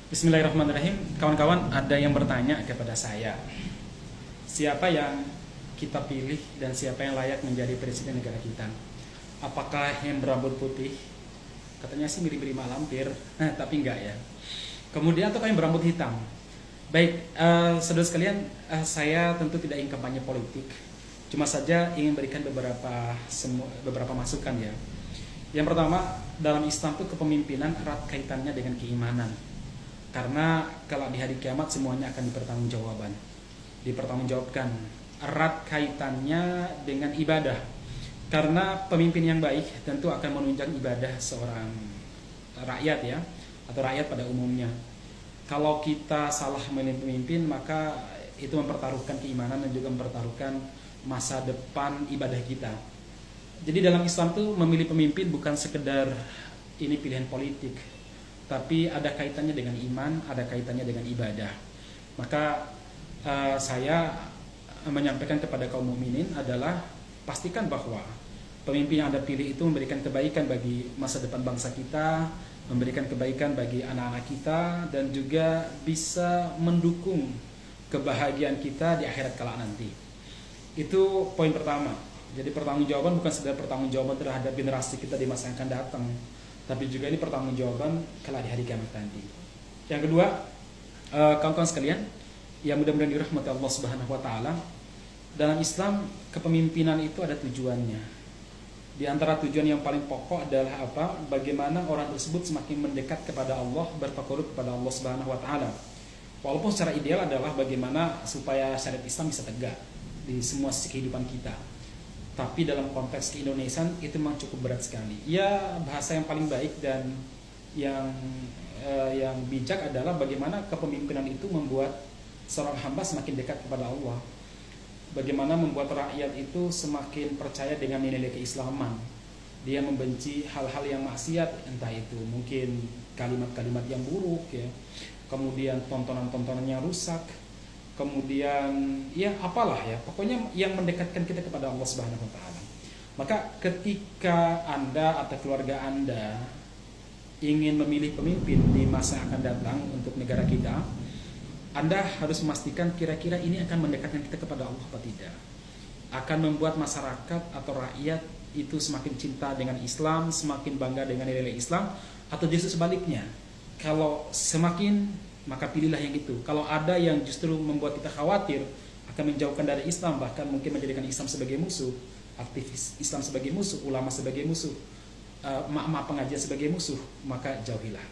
Bismillahirrahmanirrahim. Kawan-kawan, ada yang bertanya kepada saya, siapa yang kita pilih dan siapa yang layak menjadi presiden negara kita? Apakah yang berambut putih? Katanya sih mirip-mirip Mak Lampir, tapi enggak ya. Kemudian atau yang berambut hitam? Baik, saudara sekalian, saya tentu tidak ingin kampanye politik. Cuma saja ingin berikan beberapa masukan ya. Yang pertama, dalam Islam itu kepemimpinan erat kaitannya dengan keimanan. Karena kalau di hari kiamat semuanya akan dipertanggungjawabkan. Erat kaitannya dengan ibadah. Karena pemimpin yang baik tentu akan menunjang ibadah seorang rakyat ya, atau rakyat pada umumnya. Kalau kita salah memilih pemimpin, maka itu mempertaruhkan keimanan dan juga mempertaruhkan masa depan ibadah kita. Jadi dalam Islam tuh memilih pemimpin bukan sekedar ini pilihan politik, tapi ada kaitannya dengan iman, ada kaitannya dengan ibadah. Maka saya menyampaikan kepada kaum mukminin adalah pastikan bahwa pemimpin yang Anda pilih itu memberikan kebaikan bagi masa depan bangsa kita, memberikan kebaikan bagi anak-anak kita, dan juga bisa mendukung kebahagiaan kita di akhirat kelak nanti. Itu poin pertama. Jadi pertanggungjawaban bukan sekedar pertanggungjawaban terhadap generasi kita di masa yang akan datang, tapi juga ini pertanggungjawaban kelak di hari kiamat nanti. Yang kedua, kawan-kawan sekalian, yang mudah-mudahan dirahmati Allah Subhanahu wa taala, dalam Islam kepemimpinan itu ada tujuannya. Di antara tujuan yang paling pokok adalah apa? Bagaimana orang tersebut semakin mendekat kepada Allah, bertakarub kepada Allah Subhanahu wa taala. Walaupun secara ideal adalah bagaimana supaya syariat Islam bisa tegak di semua sisi kehidupan kita. Tapi dalam konteks keindonesian itu memang cukup berat sekali. Ya, bahasa yang paling baik dan yang bijak adalah bagaimana kepemimpinan itu membuat seorang hamba semakin dekat kepada Allah. Bagaimana membuat rakyat itu semakin percaya dengan nilai-nilai keislaman. Dia membenci hal-hal yang maksiat, entah itu mungkin kalimat-kalimat yang buruk ya. Kemudian tontonan-tontonan yang rusak. Kemudian ya apalah ya, pokoknya yang mendekatkan kita kepada Allah Subhanahu wa taala. Maka ketika Anda atau keluarga Anda ingin memilih pemimpin di masa yang akan datang untuk negara kita, Anda harus memastikan kira-kira ini akan mendekatkan kita kepada Allah atau tidak. Akan membuat masyarakat atau rakyat itu semakin cinta dengan Islam, semakin bangga dengan nilai-nilai Islam, atau justru sebaliknya. Kalau semakin, maka pilihlah yang itu. Kalau ada yang justru membuat kita khawatir, akan menjauhkan dari Islam, bahkan mungkin menjadikan Islam sebagai musuh, aktivis Islam sebagai musuh, ulama sebagai musuh, emak-emak pengajian sebagai musuh, maka jauhilah.